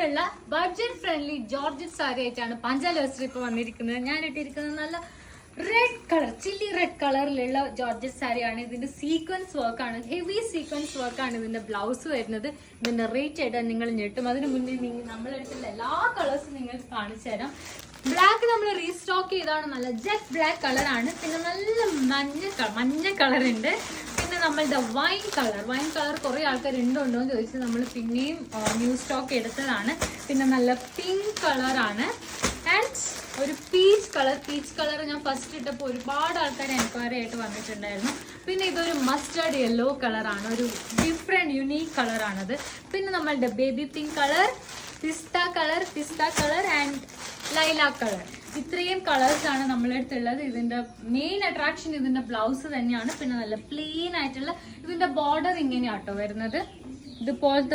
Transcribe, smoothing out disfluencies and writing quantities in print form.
ഭംഗിയുള്ള budget friendly georgette sari ആയിട്ടാണ് പാഞ്ചാലോസ്റ്റർ ഇപ്പൊ വന്നിരിക്കുന്നത്. ഞാൻ ഇട്ടിരിക്കുന്നത് നല്ല റെഡ് കളർ, ചില്ലി റെഡ് കളറിലുള്ള ജോർജറ്റ് സാരിയാണ്. ഇതിന്റെ സീക്വൻസ് വർക്കാണ്, ഹെവി സീക്വൻസ് വർക്കാണ് ഇതിന്റെ ബ്ലൗസ് വരുന്നത്. ഇതിന്റെ റേറ്റ് ആയിട്ട് നിങ്ങൾ ഞെട്ടും. അതിന് മുന്നേ നമ്മളെടുത്തുള്ള എല്ലാ കളേഴ്സും നിങ്ങൾക്ക് കാണിച്ചു തരാം. ബ്ലാക്ക് നമ്മൾ റീസ്റ്റോക്ക് ചെയ്താണ്, നല്ല ജെറ്റ് ബ്ലാക്ക് കളറാണ്. പിന്നെ നല്ല മഞ്ഞ കളർ ഉണ്ട്. പിന്നെ നമ്മളുടെ വൈൻ കളർ കുറെ ആൾക്കാർ ഉണ്ടോ എന്ന് ചോദിച്ചാൽ നമ്മൾ പിന്നെയും ന്യൂ സ്റ്റോക്ക് എടുത്തതാണ്. പിന്നെ നല്ല പിങ്ക് കളറാണ് ആൻഡ് ഒരു പീച്ച് കളർ ഞാൻ ഫസ്റ്റ് ഇട്ടപ്പോൾ ഒരുപാട് ആൾക്കാർ എൻക്വയറി ആയിട്ട് വന്നിട്ടുണ്ടായിരുന്നു. പിന്നെ ഇതൊരു മസ്റ്റേർഡ് യെല്ലോ കളറാണ്, ഒരു ഡിഫറെൻറ്റ് യുണീക്ക് കളറാണത്. പിന്നെ നമ്മളുടെ baby pink colour, pista colour and lilac colour. ഇത്രയും കളേഴ്സാണ് നമ്മളെ അടുത്തുള്ളത്. ഇതിന്റെ മെയിൻ അട്രാക്ഷൻ ഇതിന്റെ ബ്ലൗസ് തന്നെയാണ്. പിന്നെ നല്ല പ്ലെയിൻ ആയിട്ടുള്ള ഇതിന്റെ ബോർഡർ ഇങ്ങനെയാട്ടോ വരുന്നത്. ഇതുപോലത്തെ